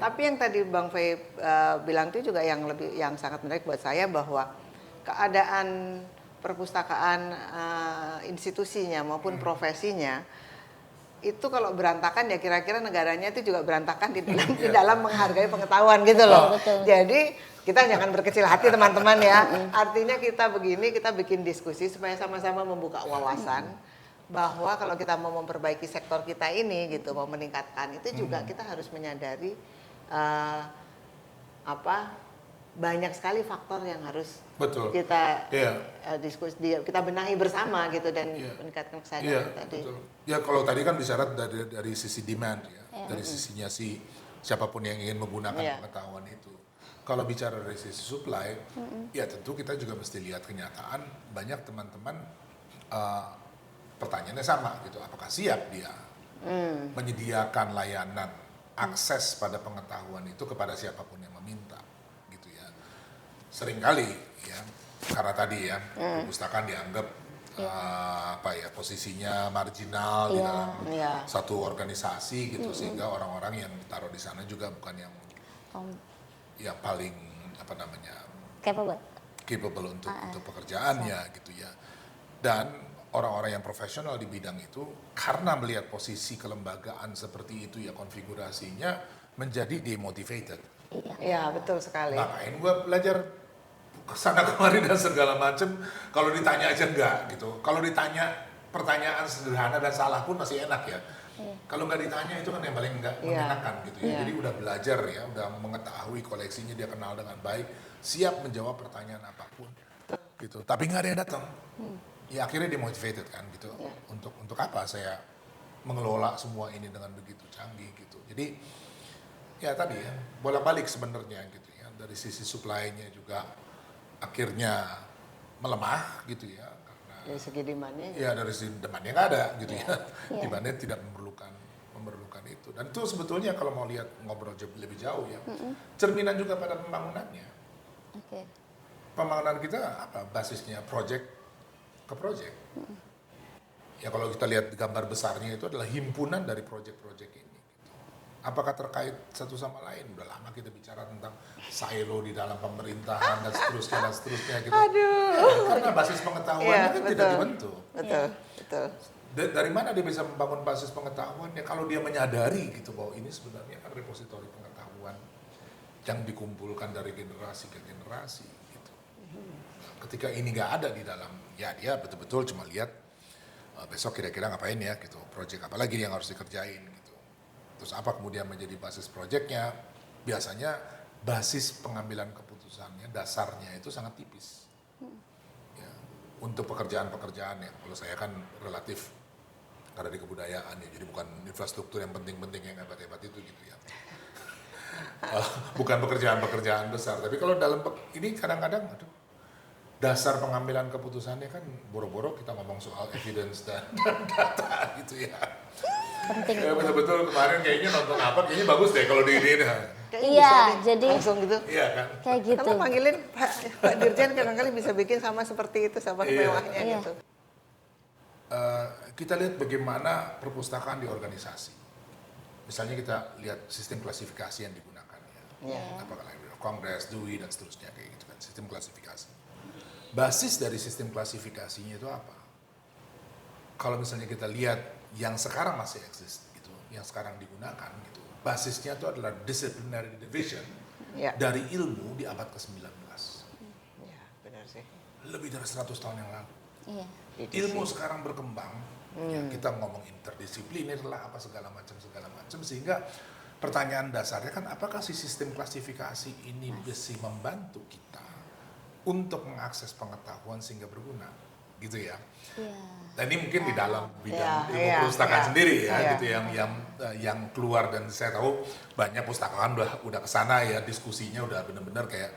Tapi yang tadi Bang Fei bilang itu juga yang sangat menarik buat saya, bahwa keadaan perpustakaan institusinya maupun profesinya itu kalau berantakan, ya kira-kira negaranya itu juga berantakan di dalam menghargai pengetahuan gitu loh. Betul. Jadi kita jangan berkecil hati teman-teman ya. Artinya kita bikin diskusi supaya sama-sama membuka wawasan, bahwa kalau kita mau memperbaiki sektor kita ini gitu, mau meningkatkan itu juga kita harus menyadari banyak sekali faktor yang harus kita diskusi, kita benahi bersama gitu, dan meningkatkan kesadaran tadi. Betul. Ya kalau tadi kan bicara dari sisi demand ya, dari sisinya si siapapun yang ingin menggunakan pengetahuan itu. Kalau bicara dari sisi supply, ya tentu kita juga mesti lihat kenyataan banyak teman-teman pertanyaannya sama gitu, apakah siap dia menyediakan layanan akses pada pengetahuan itu kepada siapapun yang meminta gitu ya. Seringkali ya, karena tadi ya perpustakaan dianggap posisinya marginal di dalam satu organisasi gitu, sehingga orang-orang yang ditaruh di sana juga bukan yang paling capable untuk pekerjaannya gitu ya. Dan orang-orang yang profesional di bidang itu karena melihat posisi kelembagaan seperti itu ya, konfigurasinya menjadi demotivated. Iya, betul sekali. Ngapain gue belajar kesana kemari dan segala macem, kalau ditanya aja enggak gitu. Kalau ditanya pertanyaan sederhana dan salah pun masih enak ya. Kalau nggak ditanya itu kan yang paling nggak mengenakan gitu ya. Jadi udah belajar ya, udah mengetahui koleksinya, dia kenal dengan baik, siap menjawab pertanyaan apapun gitu. Tapi nggak ada yang datang. Ya akhirnya demotivated kan gitu. Untuk apa saya mengelola semua ini dengan begitu canggih gitu. Jadi ya tadi ya, bolak-balik sebenarnya gitu ya. Dari sisi supply-nya juga akhirnya melemah gitu ya, karena dari segi demand-nya ya dari segi demand-nya nggak ada gitu ya. Demand-nya tidak memerlukan itu. Dan itu sebetulnya kalau mau lihat, ngobrol lebih jauh ya, cerminan juga pada pembangunannya. Pembangunan kita apa basisnya project ke project. Ya kalau kita lihat gambar besarnya itu adalah himpunan dari project-project ini. Apakah terkait satu sama lain? Udah lama kita bicara tentang silo di dalam pemerintahan dan seterusnya gitu. Karena basis pengetahuannya kan tidak dibentuk. Betul. Dari mana dia bisa membangun basis pengetahuannya kalau dia menyadari gitu bahwa ini sebenarnya kan repositori pengetahuan yang dikumpulkan dari generasi ke generasi gitu. Ketika ini nggak ada di dalam, ya dia betul-betul cuma lihat besok kira-kira ngapain ya gitu, project apa lagi yang harus dikerjain gitu. Terus apa kemudian menjadi basis projectnya? Biasanya basis pengambilan keputusannya, dasarnya itu sangat tipis. Ya, untuk pekerjaan-pekerjaan ya, kalau saya kan relatif karena di kebudayaan ya, jadi bukan infrastruktur yang penting-penting yang hebat-hebat itu gitu ya. Bukan pekerjaan-pekerjaan besar, tapi kalau dalam ini kadang-kadang dasar pengambilan keputusannya kan boro-boro kita ngomong soal evidence dan data gitu ya. Penting. Ya, betul-betul kemarin kayaknya nonton apa, kayaknya bagus deh kalau di ini. Jadi langsung gitu. Iya kan. Kayak gitu. Kalau panggilin Pak Dirjen kadang-kali bisa bikin sama seperti itu, sama mewahnya gitu. Kita lihat bagaimana perpustakaan di organisasi. Misalnya kita lihat sistem klasifikasi yang digunakan ya. Apakah Kongres, DUI dan seterusnya kayak gitu kan, sistem klasifikasi. Basis dari sistem klasifikasinya itu apa? Kalau misalnya kita lihat yang sekarang masih eksis gitu, yang sekarang digunakan gitu, basisnya itu adalah disciplinary division dari ilmu di abad ke-19. Ya, benar sih. Lebih dari 100 tahun yang lalu. Iya. Ilmu sekarang berkembang, ya kita ngomong interdisipliner lah, apa segala macam, sehingga pertanyaan dasarnya kan apakah si sistem klasifikasi ini bisa membantu kita untuk mengakses pengetahuan sehingga berguna, gitu ya. Dan ini mungkin di dalam bidang ilmu perpustakaan sendiri ya, gitu yang keluar, dan saya tahu banyak pustakaan udah kesana ya, diskusinya udah benar-benar kayak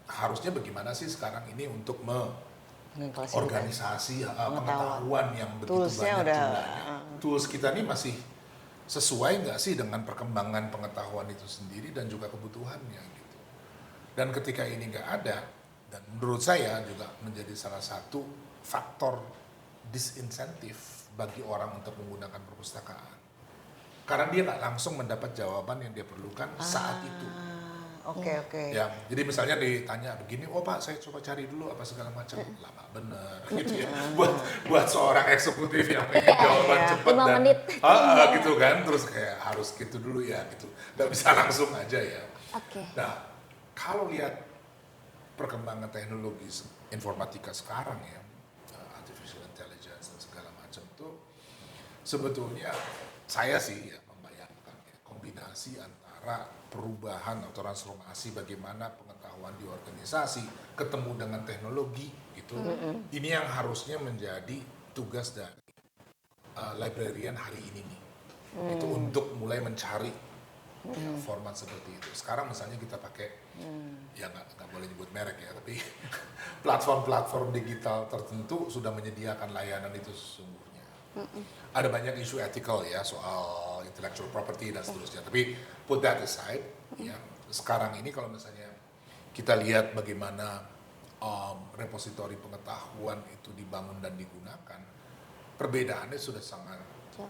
harusnya bagaimana sih sekarang ini untuk organisasi pengetahuan yang begitu banyak jumlahnya. Tools kita ini masih sesuai nggak sih dengan perkembangan pengetahuan itu sendiri dan juga kebutuhannya gitu. Dan ketika ini nggak ada, dan menurut saya juga menjadi salah satu faktor disinsentif bagi orang untuk menggunakan perpustakaan. karena dia nggak langsung mendapat jawaban yang dia perlukan saat itu. Oke. Ya, jadi misalnya ditanya begini, oh Pak, saya coba cari dulu apa segala macam, lama bener, gitu ya. Buat seorang eksekutif yang pengen jawaban cepat 5 dan menit. gitu kan, terus kayak harus gitu dulu ya, gitu. Nggak bisa langsung aja ya. Oke. Nah, kalau lihat perkembangan teknologi informatika sekarang ya, artificial intelligence dan segala macam tuh, sebetulnya saya sih ya membayangkan ya, kombinasi antara perubahan atau transformasi bagaimana pengetahuan di organisasi ketemu dengan teknologi gitu. Ini yang harusnya menjadi tugas dari librarian hari ini nih. Itu untuk mulai mencari ya, format seperti itu. Sekarang misalnya kita pakai ya nggak boleh nyebut merek ya, tapi platform-platform digital tertentu sudah menyediakan layanan itu sesungguhnya. Ada banyak isu ethical ya soal intellectual property dan seterusnya. Tapi put that aside, ya sekarang ini kalau misalnya kita lihat bagaimana repositori pengetahuan itu dibangun dan digunakan, perbedaannya sudah sangat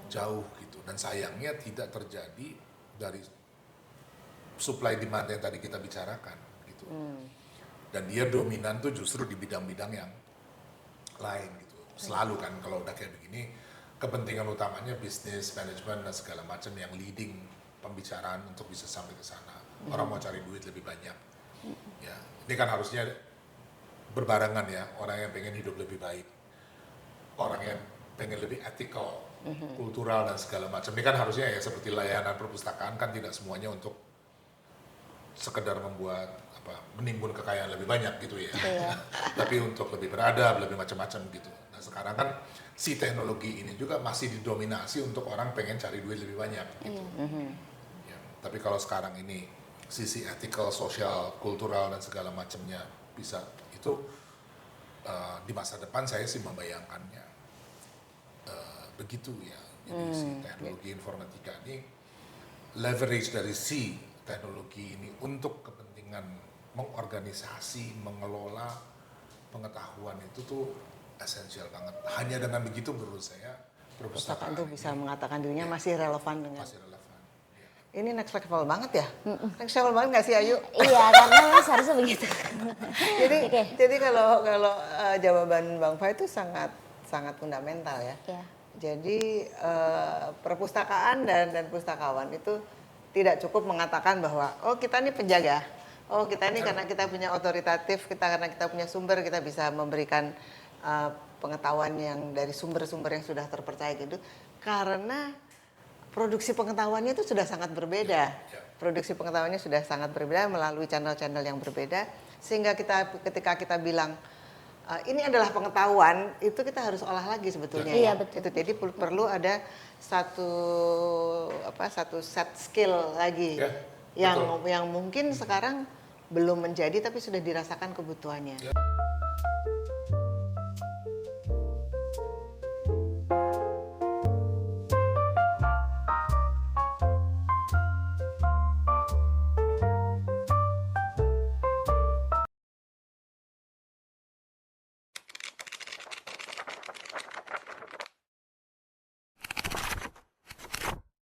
jauh gitu. Dan sayangnya tidak terjadi dari supply demand yang tadi kita bicarakan gitu. Dan dia dominan tuh justru di bidang-bidang yang lain gitu. Selalu kan kalau udah kayak begini, kepentingan utamanya bisnis, manajemen dan segala macam yang leading pembicaraan untuk bisa sampai ke sana. Orang mau cari duit lebih banyak. Ya, ini kan harusnya berbarengan ya, orang yang pengen hidup lebih baik, orang yang pengen lebih ethical, kultural dan segala macam. Ini kan harusnya ya seperti layanan perpustakaan kan tidak semuanya untuk sekedar membuat menimbun kekayaan lebih banyak gitu ya. Tapi untuk lebih beradab, lebih macam-macam gitu. Nah sekarang kan si teknologi ini juga masih didominasi untuk orang pengen cari duit lebih banyak gitu. Ya, tapi kalau sekarang ini sisi ethical, sosial, kultural dan segala macamnya bisa itu di masa depan saya sih membayangkannya begitu ya. Jadi si teknologi informatika ini leverage dari si teknologi ini untuk kepentingan mengorganisasi, mengelola pengetahuan itu tuh esensial banget. Hanya dengan begitu menurut saya Perpustakaan itu bisa mengatakan dirinya masih relevan dengan. masih relevan. Ya. Ini next level banget ya? Next level banget nggak sih Ayu? Iya, karena memang seharusnya begitu. Jadi kalau jawaban Bang Fai itu sangat fundamental ya. Iya. Jadi perpustakaan dan pustakawan itu tidak cukup mengatakan bahwa oh kita ini penjaga, oh kita ini karena kita punya otoritatif, karena kita punya sumber kita bisa memberikan pengetahuan yang dari sumber-sumber yang sudah terpercaya gitu. Karena produksi pengetahuannya itu sudah sangat berbeda. Produksi pengetahuannya sudah sangat berbeda melalui channel-channel yang berbeda, sehingga ketika kita bilang ini adalah pengetahuan, itu kita harus olah lagi sebetulnya. Iya, ya. betul. Itu jadi perlu ada satu set skill lagi yang mungkin sekarang belum menjadi tapi sudah dirasakan kebutuhannya.